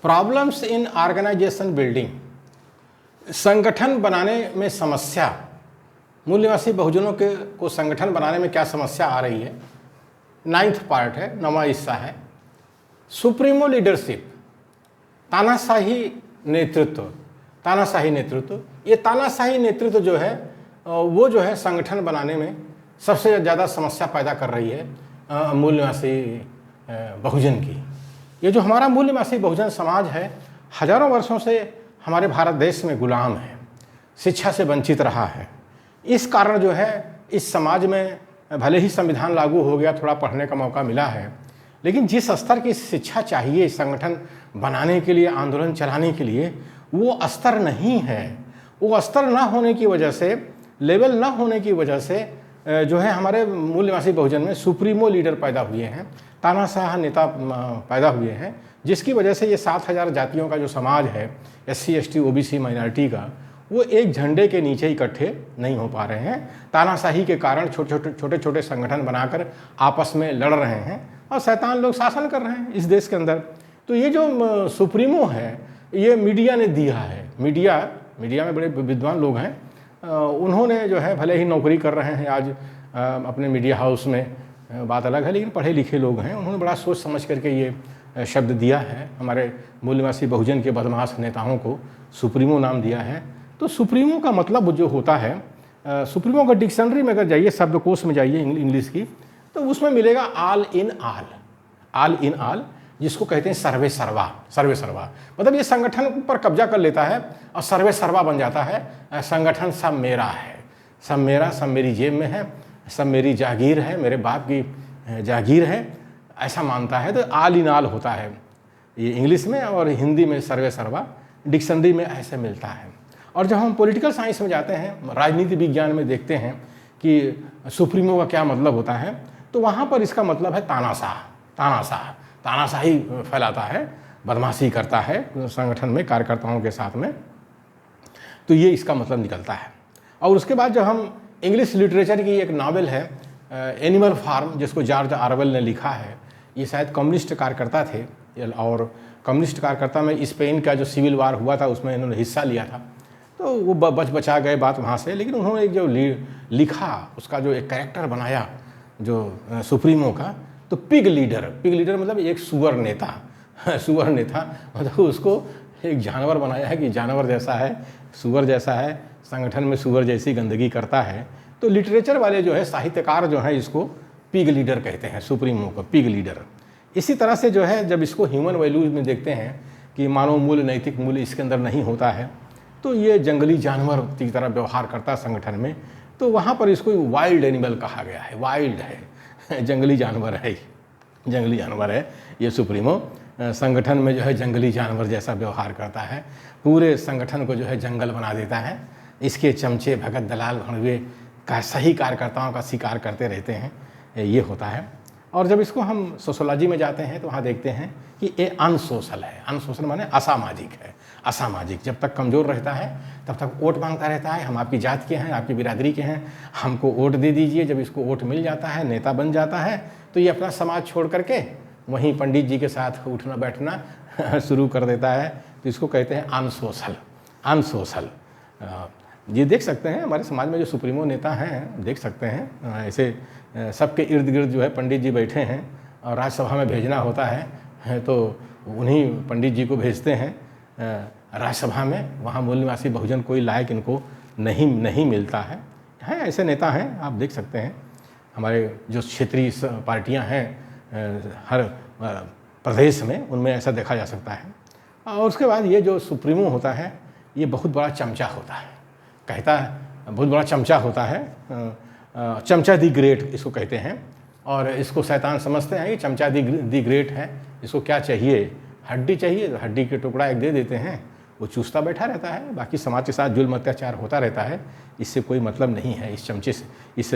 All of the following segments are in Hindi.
प्रॉब्लम्स इन ऑर्गेनाइजेशन बिल्डिंग, संगठन बनाने में समस्या, मूल निवासी बहुजनों के को संगठन बनाने में क्या समस्या आ रही है। 9th पार्ट है, 9वां हिस्सा है। सुप्रीमो लीडरशिप, तानाशाही नेतृत्व। तानाशाही नेतृत्व, ये तानाशाही नेतृत्व जो है वो जो है संगठन बनाने में सबसे ज़्यादा समस्या पैदा कर रही है मूल निवासी बहुजन की। ये जो हमारा मूल निवासी बहुजन समाज है, हजारों वर्षों से हमारे भारत देश में गुलाम है, शिक्षा से वंचित रहा है। इस कारण जो है इस समाज में भले ही संविधान लागू हो गया, थोड़ा पढ़ने का मौका मिला है, लेकिन जिस स्तर की शिक्षा चाहिए संगठन बनाने के लिए, आंदोलन चलाने के लिए, वो स्तर नहीं है। वो स्तर ना होने की वजह से, लेवल ना होने की वजह से जो है हमारे मूल निवासी बहुजन में सुप्रीमो लीडर पैदा हुए हैं, तानाशाह नेता पैदा हुए हैं, जिसकी वजह से ये 7000 जातियों का जो समाज है, SC ST OBC माइनॉरिटी का, वो एक झंडे के नीचे इकट्ठे नहीं हो पा रहे हैं। तानाशाही के कारण छोटे छोटे संगठन बनाकर आपस में लड़ रहे हैं और शैतान लोग शासन कर रहे हैं इस देश के अंदर। तो ये जो सुप्रीमो है, ये मीडिया ने दिया है। मीडिया में बड़े विद्वान लोग हैं, उन्होंने जो है भले ही नौकरी कर रहे हैं आज अपने मीडिया हाउस में, बात अलग है, लेकिन पढ़े लिखे लोग हैं, उन्होंने बड़ा सोच समझ करके ये शब्द दिया है। हमारे मूल निवासी बहुजन के बदमाश नेताओं को सुप्रीमो नाम दिया है। तो सुप्रीमो का मतलब जो होता है, सुप्रीमो का डिक्शनरी में अगर जाइए, शब्दकोश में जाइए इंग्लिश की, तो उसमें मिलेगा ऑल इन ऑल, जिसको कहते हैं सर्वे सर्वा। मतलब ये संगठन पर कब्जा कर लेता है और सर्वे सर्वा बन जाता है। संगठन सब मेरा है, सब मेरा, सब मेरी जेब में है, सब मेरी जागीर है, मेरे बाप की जागीर है, ऐसा मानता है। तो ऑल इन ऑल होता है ये इंग्लिश में, और हिंदी में सर्वे सर्वा डिक्शनरी में ऐसे मिलता है। और जब हम पॉलिटिकल साइंस में जाते हैं, राजनीति विज्ञान में देखते हैं कि सुप्रीमो का क्या मतलब होता है, तो वहाँ पर इसका मतलब है तानाशाही फैलाता है, बदमाशी करता है संगठन में कार्यकर्ताओं के साथ में। तो ये इसका मतलब निकलता है। और उसके बाद जब हम इंग्लिश लिटरेचर की एक नावल है एनिमल फार्म, जिसको जॉर्ज ऑरवेल ने लिखा है, ये शायद कम्युनिस्ट कार्यकर्ता थे, और कम्युनिस्ट कार्यकर्ता में स्पेन का जो सिविल वार हुआ था उसमें इन्होंने हिस्सा लिया था। तो वो बचा गए बात वहाँ से, लेकिन उन्होंने एक जो लिखा, उसका जो एक कैरेक्टर बनाया जो सुप्रीमो का, तो पिग लीडर मतलब एक सुअर नेता मतलब उसको एक जानवर बनाया है कि जानवर जैसा है, सुअर जैसा है, संगठन में सुअर जैसी गंदगी करता है। तो लिटरेचर वाले जो है, साहित्यकार जो है, इसको पिग लीडर कहते हैं, सुप्रीमो को पिग लीडर। इसी तरह से जो है जब इसको ह्यूमन वैल्यूज में देखते हैं कि मानव मूल्य, नैतिक मूल्य इसके अंदर नहीं होता है, तो ये जंगली जानवर की तरह व्यवहार करता है संगठन में, तो वहाँ पर इसको वाइल्ड एनिमल कहा गया है। वाइल्ड है, जंगली जानवर है ये सुप्रीमो। संगठन में जो है जंगली जानवर जैसा व्यवहार करता है, पूरे संगठन को जो है जंगल बना देता है। इसके चमचे, भगत, दलाल, भणवे का सही कार्यकर्ताओं का शिकार करते रहते हैं, ये होता है। और जब इसको हम सोशोलॉजी में जाते हैं तो वहाँ देखते हैं कि ये अनसोशल है। अनसोशल माने असामाजिक है। असामाजिक जब तक कमज़ोर रहता है तब तक वोट मांगता रहता है, हम आपकी जात के हैं, आपकी बिरादरी के हैं, हमको वोट दे दीजिए। जब इसको वोट मिल जाता है, नेता बन जाता है, तो ये अपना समाज छोड़ करके वहीं पंडित जी के साथ उठना बैठना शुरू कर देता है। तो इसको कहते हैं अनसोशल। ये देख सकते हैं हमारे समाज में जो सुप्रीमो नेता हैं, देख सकते हैं ऐसे सबके इर्द गिर्द जो है पंडित जी बैठे हैं, और राज्यसभा में भेजना होता है तो उन्हीं पंडित जी को भेजते हैं राज्यसभा में। वहाँ मूल निवासी बहुजन कोई लायक इनको नहीं मिलता है। ऐसे नेता हैं, आप देख सकते हैं हमारे जो क्षेत्रीय पार्टियां हैं हर प्रदेश में, उनमें ऐसा देखा जा सकता है। और उसके बाद ये जो सुप्रीमो होता है, ये बहुत बड़ा चमचा होता है, कहता है बहुत बड़ा चमचा होता है, चमचा दी ग्रेट इसको कहते हैं। और इसको शैतान समझते हैं कि चमचा दी ग्रेट है, इसको क्या चाहिए, हड्डी चाहिए, तो हड्डी के टुकड़ा एक दे देते हैं, वो चूसता बैठा रहता है, बाकी समाज के साथ जुल्म अत्याचार होता रहता है। इससे कोई मतलब नहीं है, इस चमचे से, इस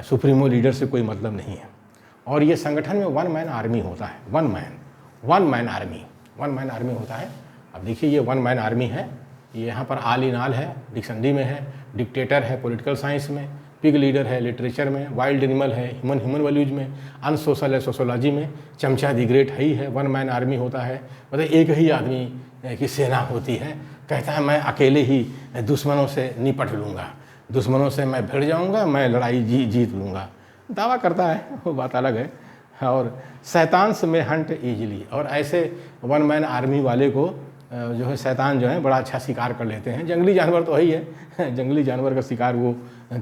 सुप्रीमो लीडर से कोई मतलब नहीं है। और ये संगठन में वन मैन आर्मी होता है, वन मैन आर्मी होता है। अब देखिए ये वन मैन आर्मी है, ये यहाँ पर ऑल इन ऑल है, डिक्शनरी में है, डिक्टेटर है पॉलिटिकल साइंस में, पिग लीडर है लिटरेचर में, वाइल्ड एनिमल है ह्यूमन वैल्यूज में, अनसोशल है सोशोलॉजी में, चमचा दी ग्रेट है ही है, वन मैन आर्मी होता है, मतलब एक ही आदमी की सेना होती है, कहता है मैं अकेले ही दुश्मनों से निपट लूँगा, दुश्मनों से मैं भिड़ जाऊँगा, मैं लड़ाई जीत लूँगा, दावा करता है, वो बात अलग है। और शैतान से में हंट ईजिली, और ऐसे वन मैन आर्मी वाले को जो है शैतान जो है बड़ा अच्छा शिकार कर लेते हैं। जंगली जानवर तो वही है, जंगली जानवर का शिकार वो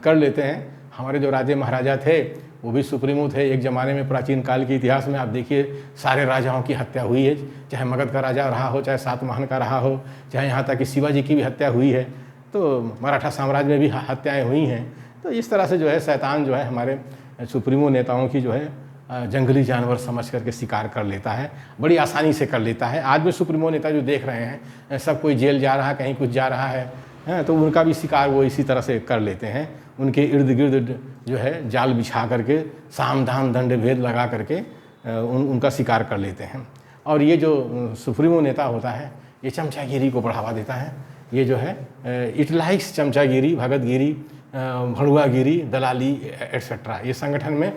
कर लेते हैं। हमारे जो राजे महाराजा थे वो भी सुप्रीमो थे एक ज़माने में। प्राचीन काल के इतिहास में आप देखिए सारे राजाओं की हत्या हुई है, चाहे मगध का राजा रहा हो, चाहे सातवाहन का रहा हो, चाहे यहाँ तक कि शिवाजी की भी हत्या हुई है, तो मराठा साम्राज्य में भी हत्याएँ हुई हैं। तो इस तरह से जो है शैतान जो है हमारे सुप्रीमो नेताओं की जो है जंगली जानवर समझ करके शिकार कर लेता है, बड़ी आसानी से कर लेता है। आज भी सुप्रीमो नेता जो देख रहे हैं, सब कोई जेल जा रहा है, कहीं कुछ जा रहा है, तो उनका भी शिकार वो इसी तरह से कर लेते हैं। उनके इर्द गिर्द जो है जाल बिछा करके, साम दाम दंड भेद लगा करके उनका शिकार कर लेते हैं। और ये जो सुप्रीमो नेता होता है ये चमचागिरी को बढ़ावा देता है। ये जो है इट लाइक्स चमचागिरी, भगतगिरी, भड़ुआगिरी, दलाली एट्सेट्रा। ये संगठन में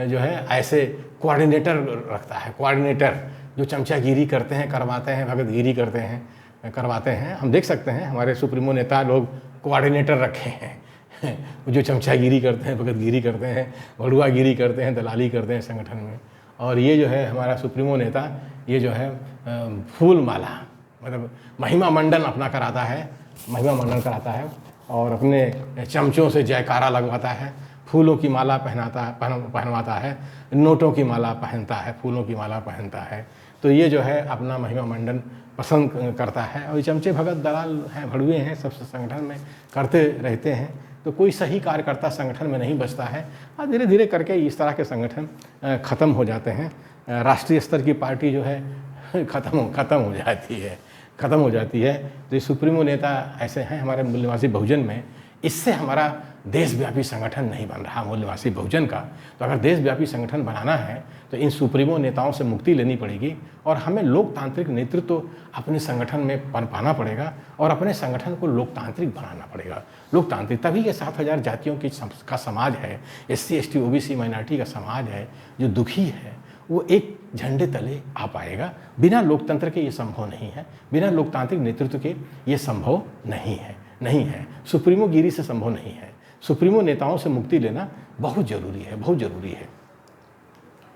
जो है ऐसे कोऑर्डिनेटर रखता है, कोऑर्डिनेटर जो चमचागिरी करते हैं, करवाते हैं, भगतगिरी करते हैं, करवाते हैं। हम देख सकते हैं हमारे सुप्रीमो नेता लोग कोऑर्डिनेटर रखे हैं जो चमचागिरी करते हैं, भगतगिरी करते हैं, भड़ुआगिरी करते हैं, दलाली करते हैं संगठन में। और ये जो है हमारा सुप्रीमो नेता ये जो है फूल माला मतलब महिमा मंडन अपना कराता है, महिमा मंडन कराता है और अपने चमचों से जयकारा लगवाता है, फूलों की माला पहनवाता है, नोटों की माला पहनता है, फूलों की माला पहनता है। तो ये जो है अपना महिमा मंडन पसंद करता है। और ये चमचे भगत दलाल हैं, भड़ुए हैं, सब संगठन में करते रहते हैं। तो कोई सही कार्यकर्ता संगठन में नहीं बचता है और धीरे धीरे करके इस तरह के संगठन ख़त्म हो जाते हैं। राष्ट्रीय स्तर की पार्टी जो है ख़त्म हो जाती है। तो ये सुप्रीमो नेता ऐसे हैं हमारे मूल निवासी बहुजन में। इससे हमारा देशव्यापी संगठन नहीं बन रहा मूल निवासी बहुजन का। तो अगर देशव्यापी संगठन बनाना है तो इन सुप्रीमो नेताओं से मुक्ति लेनी पड़ेगी और हमें लोकतांत्रिक नेतृत्व अपने संगठन में पाना पड़ेगा और अपने संगठन को लोकतांत्रिक बनाना पड़ेगा। लोकतांत्रिक तभी ये 7,000 जातियों का समाज है, SC ST OBC माइनॉरिटी का समाज है जो दुखी है, वो एक झंडे तले आ पाएगा। बिना लोकतंत्र के ये संभव नहीं है, बिना लोकतांत्रिक नेतृत्व के ये संभव नहीं है। सुप्रीमो गिरी से संभव नहीं है। सुप्रीमो नेताओं से मुक्ति लेना बहुत ज़रूरी है।